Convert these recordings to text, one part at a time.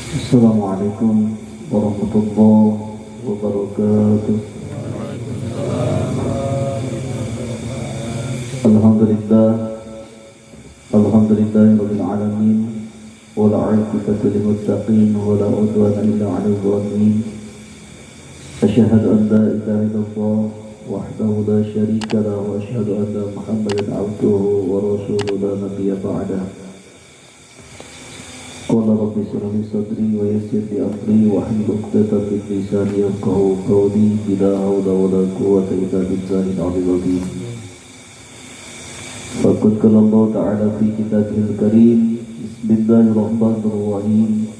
Assalamualaikum warahmatullahi wabarakatuh. Alhamdulillah, alhamdulillahirabbil alamin. Wal 'aqibatu lil muttaqin wa la 'udwana illa 'alal zalimin. Asyhadu an la ilaha illallah wahdahu la syarika lahu wa asyhadu anna Muhammadan 'abduhu wa rasuluhu la nabiyya ba'dahu. Qala rabbi shrah li sadri wa yassir li amri wahlul 'uqdatam min lisani yafqahu qawli. La haula wa la quwwata illa billahil 'aliyyil 'azim. Faqad qala Allah ta'ala fi kitabihil karim. Bismillahirrahmanirrahim.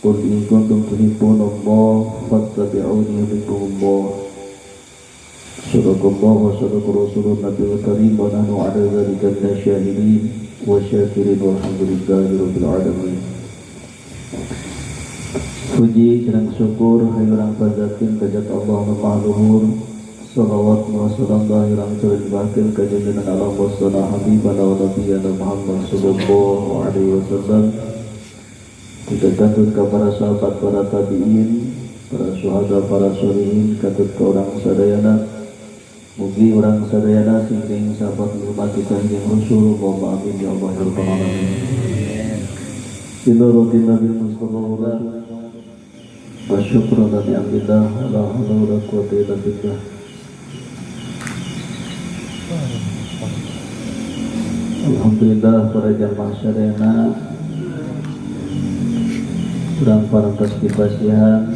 Qul in kuntum tuhibbunallaha fattabi'uni yuhibbukumullah. Sadaqallah wa sadaqa rasulun nabiyil karim wa nahnu 'ala dzalika minasy syahidin wa syakirin walhamdulillahi rabbil alamin. Puji dan syukur hayurang panjatkeun ka zat Allah nu Maha Luhur. Shalawat wa salam hayurang turunkeun ka junjungan alam wasana habibana wa nabiyana Muhammad sallallahu alaihi wasallam. Kita kantun ka para sahabat, para tabi'in, para syuhada, para sholihin, katut ka urang sadayana. Mugi urang sadayana sing sahabat ngurmati Kanjeng Rasul. Allahumma amin ya Allah ya rabbal alamin. Ila rutin Nabi Mustafa wa syukran li amrillah la haula wa la quwwata illa billah. Alhamdulillah para jamaah sadayana urang parantos dipasihan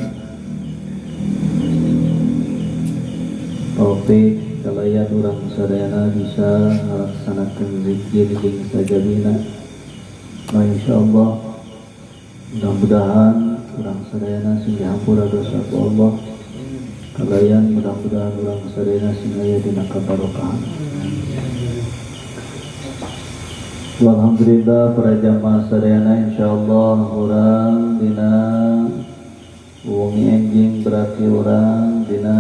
taufik kalayan urang sadayana bisa melaksanakan zikir jeung sajabina. Insyaallah mudah-mudahan urang sadayana sing dihampura dosa ku Allah kalayan mudah-mudahan urang sadayana sing aya dina kabarokahan. Alhamdulillah para jamaah sadayana insyaallah urang dina wengi enjing berarti urang dina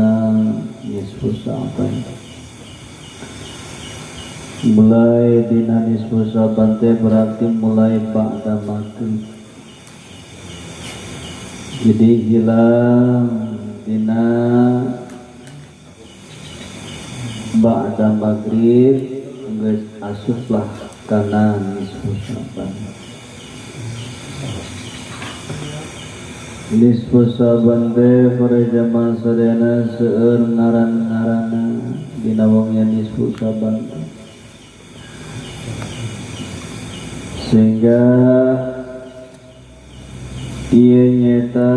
nisfu Sa'ban. Mulai dina nisfu Sa'ban teh berarti mulai ba'da maghrib. Jadi hilang dina ba'da maghrib geus asuplah kana nisfu Sa'ban. Nisfu Sa'ban teh para jamaah sadayana seueur ngaran-ngaranna dina wengian nisfu Sa'ban. Sehingga ieu nyata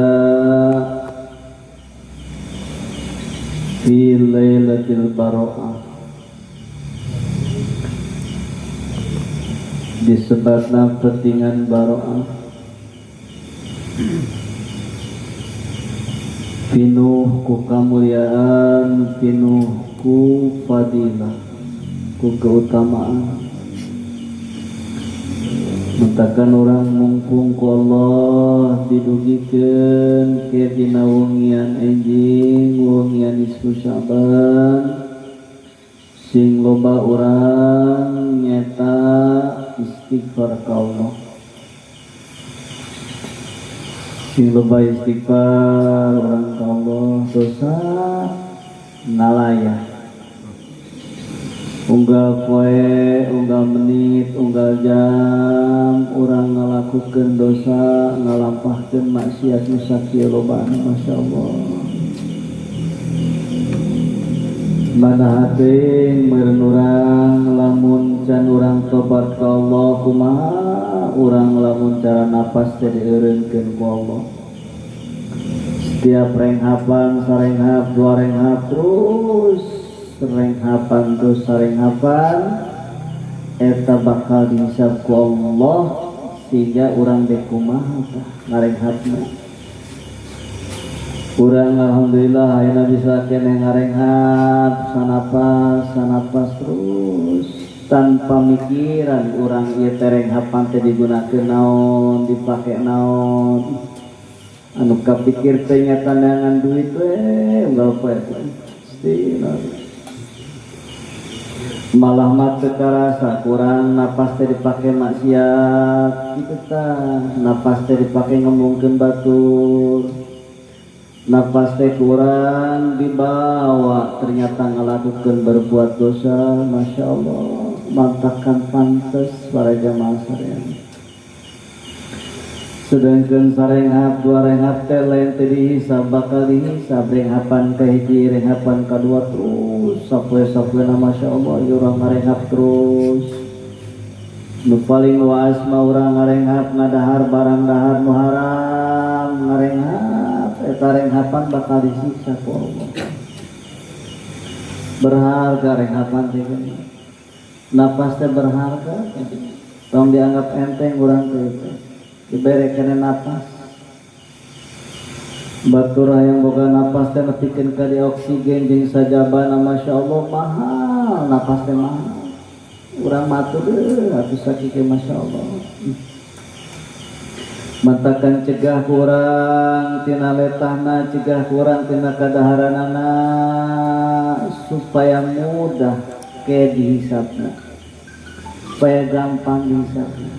fi lailatul baro'ah disebutna petingan baro'ah pinuh ku kamuliaan, pinuh ku fadilah, ku keutamaan. Mentakan orang mumpung ku Allah didugikeun ke dina wengian enjing wengian nisfu Sa'ban sing loba urang nyata istighfar ka Allah. Sing loba istighfar urang ka Allah dosa nalaya. Unggal poe, unggal menit, unggal jam urang ngalakukeun dosa, ngalampahkeun maksiat nu sakieu lobana masyaallah. Mana heuting meureun urang lamun can urang tobat ka Allah kumaha urang lamun cara napas teh dieureunkeun ku Allah. Setiap renghapan, sarenghap, dua renghap terus serenghapan terus sarenghapan eta bakal dihisab ku Allah sehingga urang teh kumaha tah ngarenghapna. Urang alhamdulillah ayeuna bisa keneh ngarenghap sanapas terus tanpa mikiran urang ieu teh renghapan teh digunakeun naon, dipake naon. Anu kapikir teh nya tandangan duit we unggal poe. malah mata karasa kurang napas teh dipake maksiat gitu tah, napas teh dipake ngomongkeun batur, napas teh kurang dibawa ternyata ngalakukeun berbuat dosa. Masya Allah, mantakan pantes para jamaah sarean. Sedangkan sarenghap dua renghap teh lain teh dihisab bakal dihisab, renghapan kahiji renghapan kadua terus sapoe-sapoena. Masya Allah, urang ngarenghap terus. Nu paling luas mah urang ngarenghap ngadahar barang dahar nu haram, ngarenghap eta renghapan bakal disiksa ku Allah. Berharga renghapan teh, napas teh berharga, tong dianggap enteng urang teh dibere kena napas. Batur yang boga napas teh nepikeun ka di oksigen jeung sajabana. Masya Allah, mahal napas teh mahal. Urang matur atuh sakitu. Masya Allah, mantakan cegah kurang tina letahna, cegah kurang tina kadaharanana supaya mudah ke dihisabna, supaya gampang dihisabna.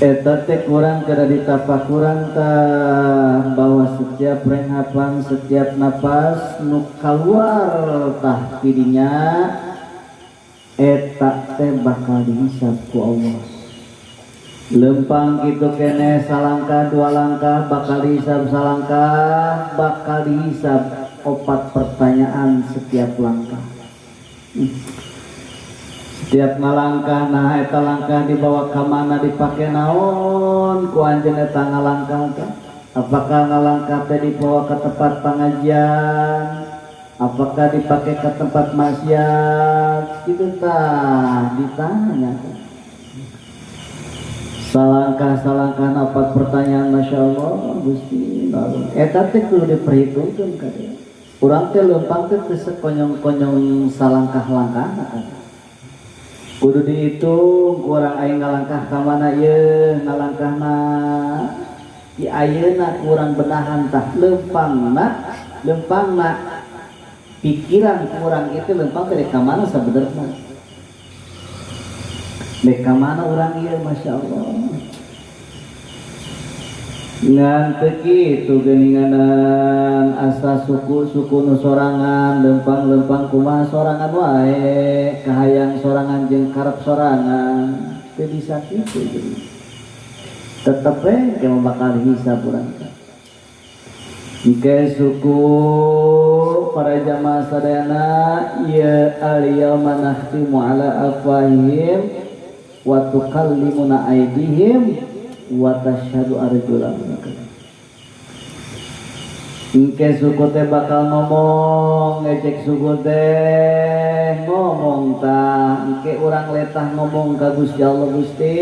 Eta teh kurang kada ditapak kurang tah bahwa setiap renghapan, setiap napas nu kaluar tah tidinya eta teh bakal dihisab ku Allah. Lempang gitu kene salangkah dua langkah bakal dihisab salangkah, bakal dihisab 4 pertanyaan setiap langkah. Setiap ngalangkah, nah eta langkah dibawa ke mana, dipake naon ku anjeun eta ngalangkah teh? Apakah ngalangkah teh dibawa ke tempat pengajian? Apakah dipake ke tempat maksiat? Kitu tah ditanya. Salangkah 4 pertanyaan. Masya Allah, Gusti. Eta teh kudu diperhitungkeun ka dia. Urang teh leumpang teh sekonyong-konyong salangkah langkahna kan. Kudu dihitung kurang aing ngalangkah ka mana ieu, ngalangkahna di ayeuna kurang benahan tah lempangna pikiran kurang itu lempang teh ka mana sabenerna. Dek ka mana urang ieu. Masya Allah. Ngan teu kitu geuninganan asa suku nu sorangan lempang kumaha sorangan wae, kahayang sorangan jeung karep sorangan teu bisa kitu. Tetep we bakal dihisab urang. Engke suku para jamaah sadayana, ya al-yauma nakhtimu ala afwahihim wa tukallimuna aydihim wa tasyhadu arjuluhum. Engke suku teh bakal ngomong, ngecek suku teh ngomong tah, engke urang letah ngomong ka Gusti Allah, Gusti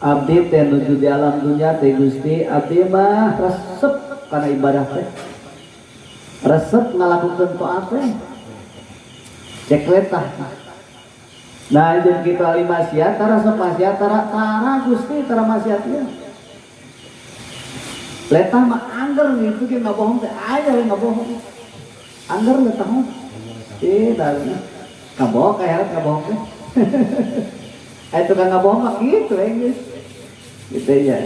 abdi teh nuju di alam dunya teh Gusti, abdi mah resep kana ibadah teh, resep ngalakukeun taat teh, cek letah. Nah jeung kitu ali maksiat, tara sok maksiat, tara Gusti, tara maksiat ieu. Letah mah angger gitu ge ngabohong teh aya we ngabohong. Angger letah mah. Dalina kabohong kaya kabohong teh. Aya tukang ngabohong mah kitu we geus. Gitu ya.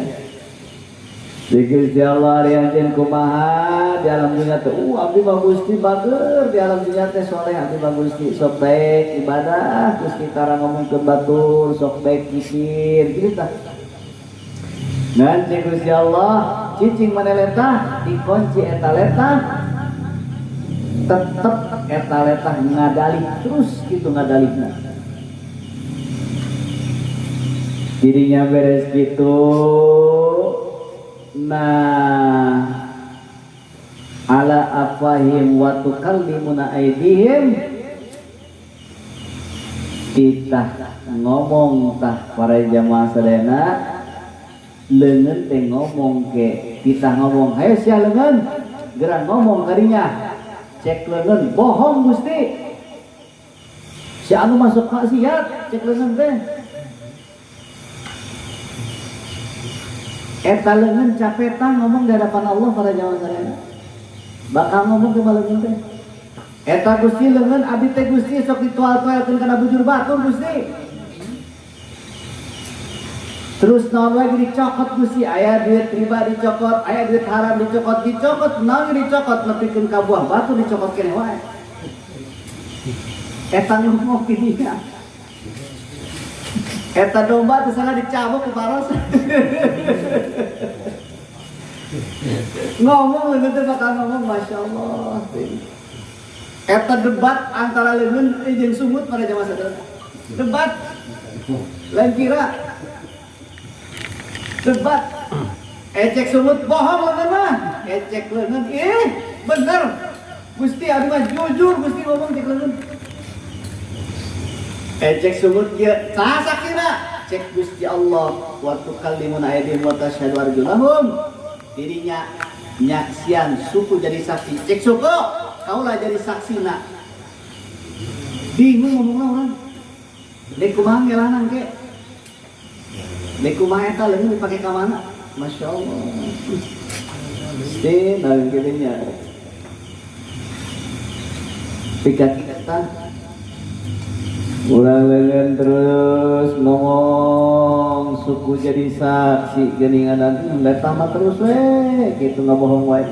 Gusti Allah ari anjeun kumaha di alam dunya teh, abdi mah Gusti bager di alam dunya teh soleh, abdi mah Gusti sok baik ibadah, Gusti tara ngomongkeun batur, sok baik zikir kitu tah. Ngan cik Gusti Allah cicing mana letah dikunci eta letah, tetep eta letah ngadalih terus gitu ngadalihna. Dirinya beres gitu. Nah ala afwahim wa tukallimuna aydihim, kita ngomong tah para jamaah sadayana leungeun teh ngomong ke kita ngomong hayo sia leungeun geura ngomong kadinya cek leungeun bohong Gusti si anu masuk maksiat cek leungeun teh eta leungeun capetan ngomong di hadapan Allah para jamaah sadayana bakal ngomong ke leungeun teh Eta Gusti leungeun abdi teh Gusti sok ditual-tualkeun kana bujur batur Gusti. Terus naon lagi dicokot Gusti, aya duit riba dicokot, aya duit haram dicokot, naon dicokot nepikeun ka buah batu dicokot keneh wae. Eta ngomong kidinya. Eta domba teh salah dicabuk ku paros. Ngomong leungeun teh bakal ngomong masyaallah. Eta debat antara leungeun jeung sumut pada zaman sadaya. Debat. Lain kira. Debat. Ecek sumut bohong leungeun mah. Ecek leungeun bener. Gusti abi mah jujur Gusti ngomong cek leungeun. Ecek sumut kieu saha sakira? Cek Gusti Allah wa tukallimuna aydihim wa tashhadu arjuluhum. Dirinya nyaksian suku jadi saksi. Cek suku kaulah jadi saksi nak. Bingung ngomongna orang. Dek kumaha ngelanan ke? Dek kumaha eta leungeun dipake ka mana? Masyaallah. Mesti naon kitu nya. Pika kita ulang leungeun terus ngomong suku jadi saksi geuningan eta mah terus we kitu ngabohong wae.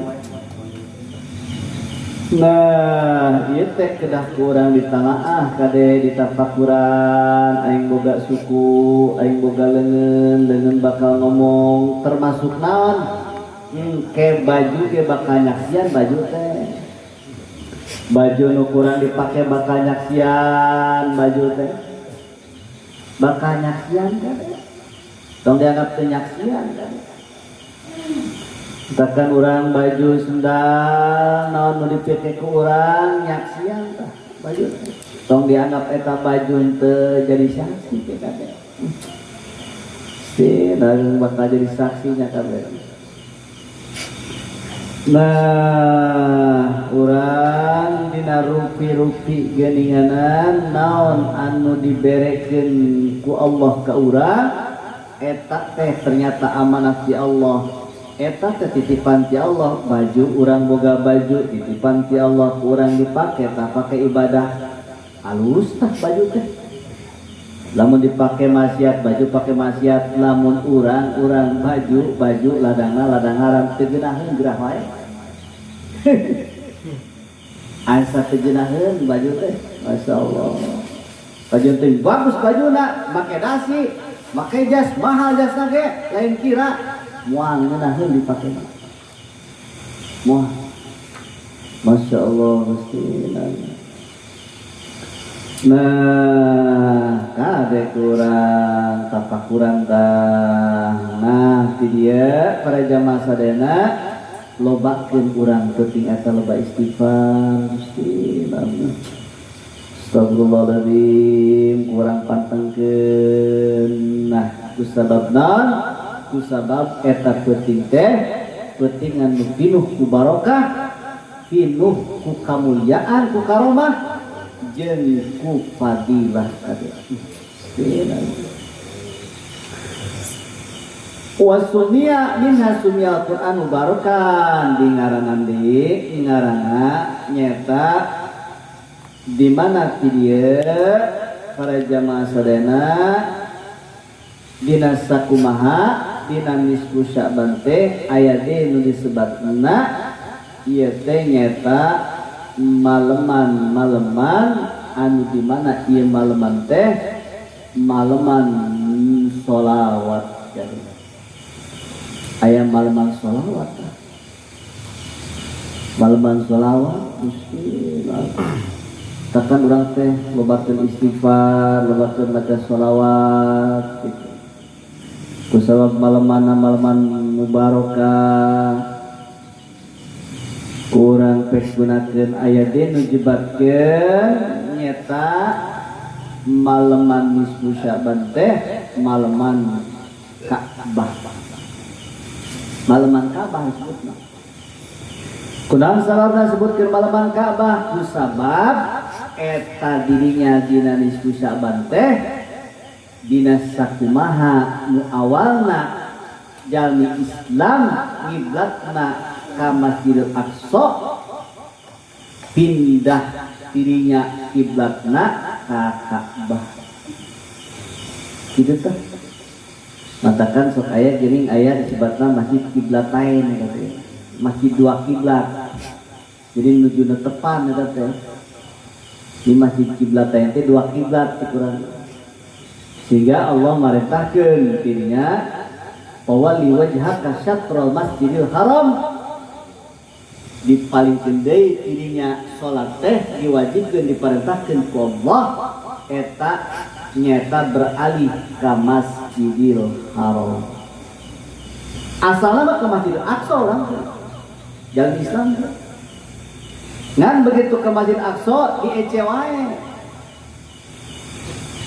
Nah, ieu teh kedah kurang ditalaah kade ditafakuran aing boga suku, aing boga leungeun bakal ngomong termasuk naon? Ke baju ge bakal nyaksian baju teh. Baju nu kurang dipake bakal nyaksian baju teh. Bakal nyaksian kan? Tong dianggap teu nyaksian kan? Takkan urang baju sendal naon nu dipake ku urang nyaksian tah baju tong dianggap eta baju teu jadi saksi ke kabeh. Sieun bakal jadi saksinya kabeh. Nah, urang dina rupi-rupi geuninganan naon anu diberekeun ku Allah ka urang eta teh ternyata amanah ti Allah. Eta teh titipan ti Allah, baju urang boga baju titipan ti Allah, urang dipake tah pake ibadah halus tah baju teh. Lamun dipake maksiat baju pake maksiat, lamun urang baju ladangna ladang haram teu geunaheun gerah wae. Asa teu geunaheun baju teh, masyaallah. Baju teh bagus bajuna, make dasi, make jas mahal jasna ge, lain kira moal ngeunaheun dipake mah. Moal. Masyaallah Gusti. Nah, kade kurang tapakuran tah. Nah, ti dieu para jamaah sadayana lobakeun urang penting eta loba istighfar Gusti. Astagfirullahaladzim kurang pantengkeun. Nah, kusabab naon? Kusabab eta penting teh pentingan nu pinuh ku barokah, pinuh ku kamulyaan, ku karomah jeung ku fadilah kabeh. Wa sumiya minha sumiyal Qur'an mubarakan di ngaranan deui ngaranna nyata di mana ti dieu para jamaah sadayana dina sakumaha dina nisfu Sya'ban teh aya deui nu disebatna ieu teh nyata maleman anu di mana ieu maleman teh maleman sholawat jadi aya maleman sholawat Gusti takkan urang teh lobakeun istighfar lobakeun maca sholawat gitu kusabab maleman mubarokah urang pes gunakeun aya deui nu jebatkeun nyata maleman nisfu Sya'ban teh maleman Ka'bah. Maleman Ka'bah disebutna. Kunaon salahna disebutkeun maleman Ka'bah? Kusabab eta dirinya dina nisfu Sya'ban teh dina sakumaha nu awalna jalmi Islam ngiblatna ka Masjidil Aqsa pindah dirinya kiblatna ka Ka'bah. Kitu teh. Matakan sok aya geuning aya disebutna masjid kiblatain katanya. Masjid dua kiblat. Jadi nuju tepan eta teh. Di masjid kiblatain teh dua kiblat kurang. Sehingga Allah merintahkeun dirinya wali wajhaka syatrul masjidil haram, dipalingkeun deui dirinya salat teh diwajibkeun diperintahkeun ku Allah eta nyata beralih ke Masjidil Haram. Asalnya mah ke Masjidil Aqsa orang jalan Islam. Ngan begitu ke Masjid Aqsa di ece wae.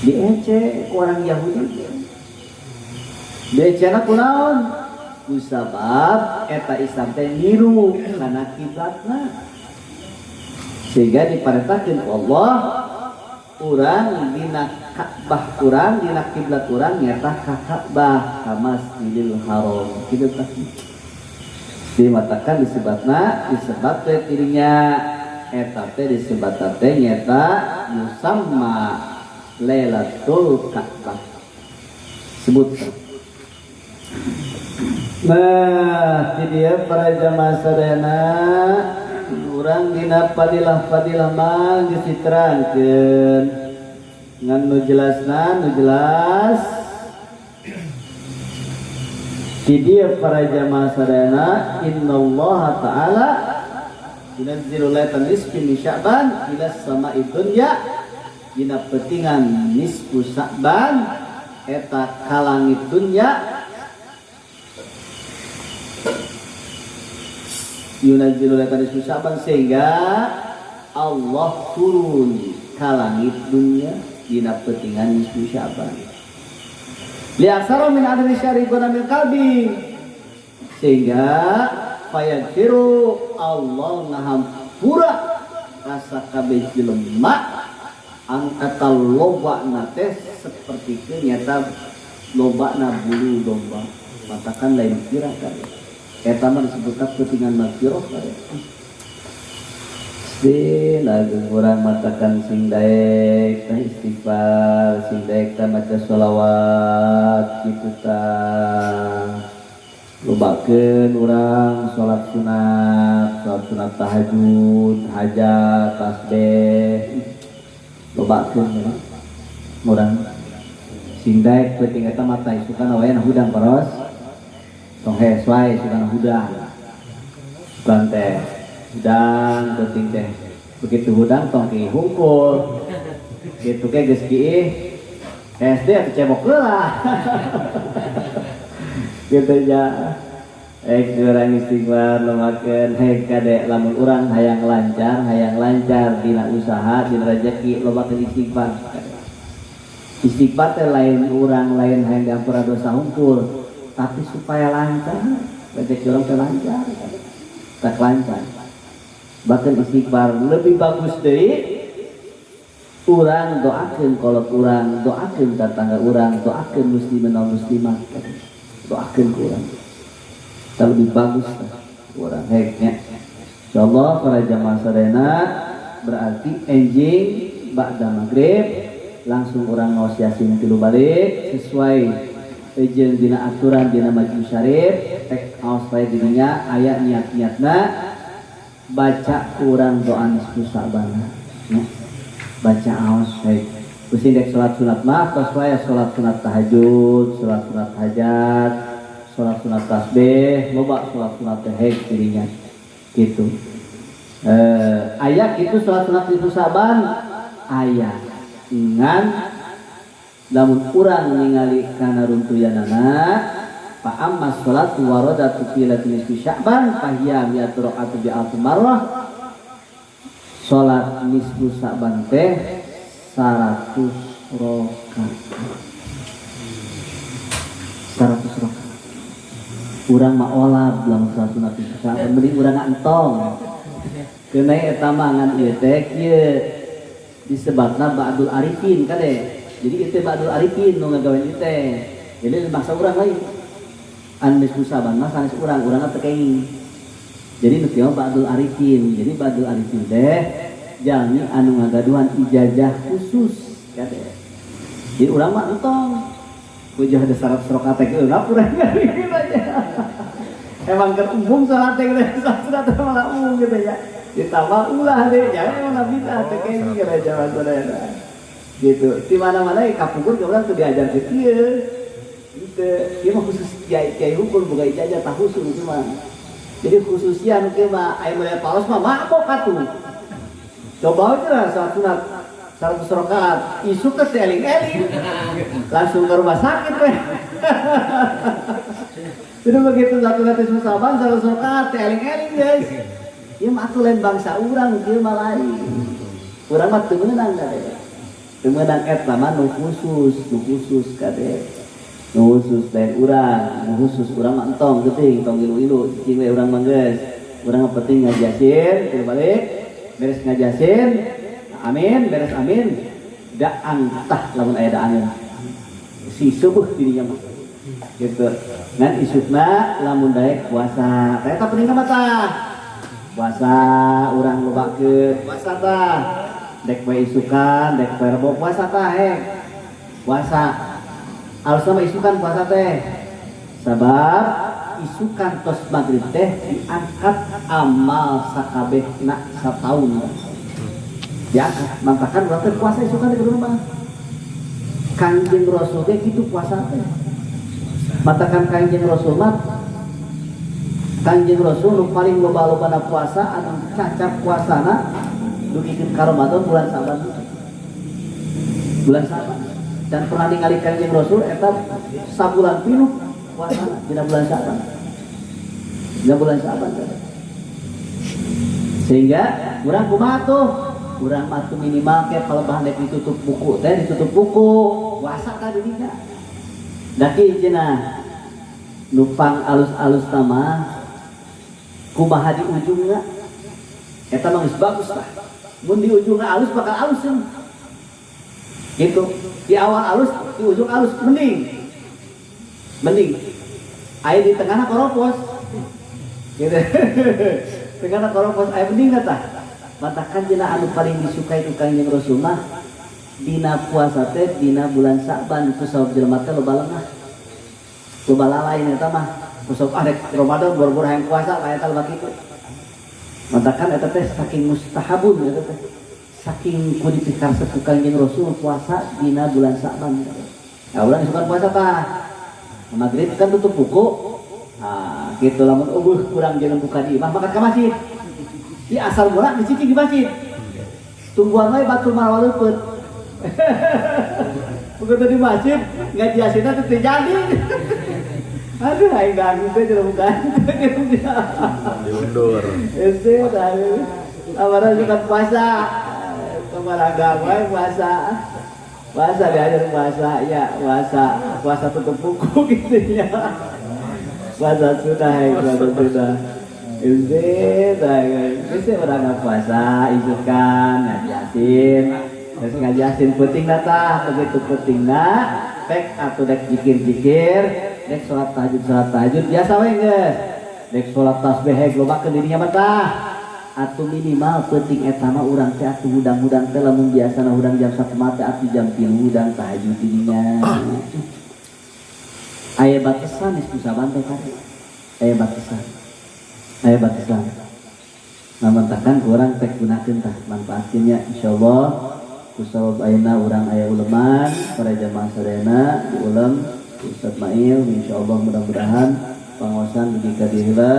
Di ece orang Yahudi. Di ece na kunaon? Kusabab eta Islam teh niru kana kiblatna. Sehingga diperintahkeun Allah urang dina Ka'bah urang dina kiblat urang nyata ka Ka'bah ka Masjidil Haram kitu tah. Dimatakan disebut dirinya eta teh disebut teh nyata yusamma Lailatul Ka'bah. Sebut. Nah, di dia para jamaah sadayana urang dina fadilah mah disiterangkeun ngan nu jelasna nu jelas di dia para jamaah sadayana innallaha ta'ala yunazzilu lailatan nisfi min sya'ban ila sama'i dunya dina petingan nisfu sya'ban eta ka langit dunya yunazzilu lailatan nisfi sya'ban sehingga Allah turun ka langit dunya dina petingan nisfu sya'ban liaksara min adri syaribuna min qalbi sehingga fayaghfiru Allah ngahampura rasa kabeh jelema angkata lobana teh seperti nyata lobana bulu domba matakan lain kira kan eta mah disebutna petingan maghfirah kare lagu urang matakan sing daek teh istighfar sing daek teh maca sholawat kitu tah lobakeun urang salat sunat tahajud hajat tasbih lobakeun urang sing daek penting eta mah teh sukana wae hudang paros tong hes wae sukana hudang bukan teh hudang penting teh begitu hudang tong ki hungkul gitu ke geus kieu SD atuh cebok heula gitu ya urang istighfar lumakeun kade lamun urang hayang lancar dina usaha dina rezeki lobakeun istighfar teh lain urang lain hayang diampura dosa hungkul tapi supaya lancar rezeki urang teh lancar tak lancar bahkan istighfar lebih bagus deui urang doakeun kolot urang doakeun tetangga urang doakeun muslimin dan muslimat doakeun ku urang tah lebih bagus urang heknya insyaallah para jamaah sadayana berarti enjing ba'da maghrib langsung urang ngaos yasin tilu balik sesuai jeung dina aturan dina majlis syarif tek ngaos bae dirinya aya niat-niatna baca urang doa nisfu sya'ban ya. Baca aos baik kusi dek salat sunat mah tos wae salat sunat tahajud salat sunat hajat salat sunat tasbih loba salat sunat tahajud dirinya gitu aya kitu salat sunat nisfu sya'ban aya ngan lamun urang ningali kana runtuyanana fa amma sholatu waradatu fi lailatul nisfi sya'ban fa hiya mi'atu rakaat bi alfi marrah salat nisfu sya'ban teh 100 rakaat 100 rakaat urang mah olah dalam salat sunat nisfu sya'ban mending urang entong keuna eta mah ngan ieu teh kieu disebutna ba'dul arifin kade jadi itu ba'dul arifin nu ngagawean ieu teh jadi maksa urang lain anu sya'ban mah sanes urang teh kenging jadi nu kieu ba'dul arifin jadi ba'dul arifin teh jalmi anu ngagaduhan ijazah khusus kade. Jadi urang mah entong ujah ada syarat rokaat teh geulap urang gitu aja. Emang keur umum salat teh sastra teh malah umum gitu ya. Ditambah ulah deh, jangan emang bid'ah teh kene geura jaman sadayana. Gitu. Di mana-mana kapukur urang teu diajar teh kieu. Gitu. Ieu mah khusus kiai-kiai hukum boga ijazah tah khusus itu mah. Jadi khususnya anu kieu mah aya mulai paus mah mabok atuh. Coba aja lah salat sunat 100 rakaat, isu ke eling-eling. Langsung ke rumah sakit weh. Jadi begitu satu ratus musaban 100 rakaat eling-eling guys. Ieu mah atuh lain bangsa urang kieu mah lain. Urang mah teu meunang kade. Teu meunang eta mah nu khusus kade. Nu khusus lain urang, nu khusus urang mah entong geuting, tong ilu-ilu, cing we urang mah geus. Urang mah penting ngajasin, kudu balik. Beres ngajasin, amin, beres amin. Daan tah lamun aya daan. Si subuh dirinya mah. Gitu. Ngan isukna lamun daek puasa. Eta penting mah tah. Puasa urang lobakeun puasa tah. Dek bae isukan, dek bae rebo puasa tah puasa. Alusna mah isukan puasa teh. Sabab isukan tos maghrib teh diangkat amal sakabehna sataun. Diangkat, mantakan urang teh puasa isukan di rumah. Kanjeng Rasul teh kitu puasa teh. Mantakan Kanjeng Rasul mah Kanjeng Rasul nu paling loba-lobana puasa anu cacap puasana dugikeun ka Ramadan bulan Saban. Bulan Saban. Dan pernah ningali Kanjeng Rasul eta sabulan pinuh puasa dina bulan Saban. Dina bulan Saban. Sehingga urang kumaha tuh? Urang mah tuh minimal ke palebahan dek ditutup buku teh ditutup buku puasa ka dirinya. Daki cenah nupang alus-alus nama kumaha di ujungna eta mah geus bagus tah. Mun di ujungna alus bakal alus gitu. Di awal alus, di ujung alus mending. Aya di tengahna koropos. Gitu. Tengahna koropos aya mending tah. Matakan cenah anu paling disukai ku Kanjeng Rasul mah dina puasa teh dina bulan Sa'ban itu sabab jelema teh loba lengah. Loba lalain eta mah. Kusok adek Ramadan boro-boro hayang puasa kayak eta loba kitu. Matakan eta teh saking mustahabun eta teh. Saking kudu dipikar ku Kanjeng Rasul puasa dina bulan Sa'ban. Nah, urang isukan puasa tah. Magrib kan tutup buku. Nah, gitu lamun eueuh kurang jangan buka di imah makan ka masjid. Di asal mula dicicing di masjid. Tungguan wae batur marawaleupeut. Begitu di masjid ngajiasina teh jadi. Aduh aing ganggu teh jeung bukan. Diundur. Ese tah. Amara juga puasa. Kemaraga wae puasa. Puasa diajar puasa ya, puasa tutup buku gitu ya. Puasa sudah. Bisa orang puasa, isukan, ngajasin, terus ngajasin penting datah, begitu pentingna, pek atau dek jikir, dek sholat tahajud biasa wae geus, dek sholat tasbih loba ke dirinya betah, atau minimal penting etama urang teh atuh hudang-hudang teh lamun biasana hudang jam 1 mah teh atuh jam 3 hudang tahajud dirinya. Aya batasan geus saban teh kan, aya batasan. Namantakan kurang tek gunakeun tah manfaatkeunnya insyaallah kusabab ayeuna urang aya uleman para jamaah sadayana di ulem Ustaz Mail insyaallah mudah-mudahan pangosan dugi ka diheula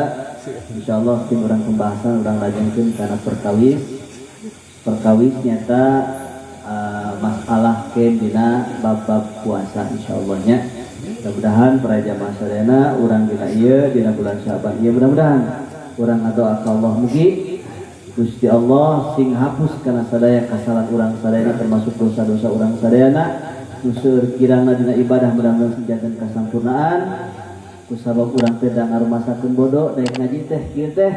insyaallah tim urang pembahasan urang lajengkeun kana perkawis nyata masalah keun dina bab-bab puasa insyaallah nya. Mudah-mudahan para jamaah sadayana urang dina ieu dina bulan Syaban ieu mudah-mudahan urang adoa ka Allah mugi Gusti Allah sing hapus kana sadaya kasalahan urang sadayana termasuk dosa-dosa urang sadayana useur kirana dina ibadah mudah-mudahan sejajan kasampurnaan kusabab urang teh da ngarumasakeun bodo daek ngaji teh kieu teh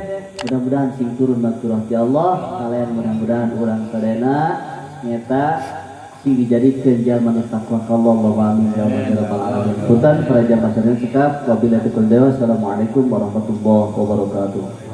mudah-mudahan sing turun maghfirah ti Allah kalian mudah-mudahan urang sadayana nyata sing dijadikeun jalma nu taqwa ka Allah wa amin ya rabbal alamin. Punten para jamaah sekalian sikap wabillahi taufiq. Assalamualaikum warahmatullahi wabarakatuh.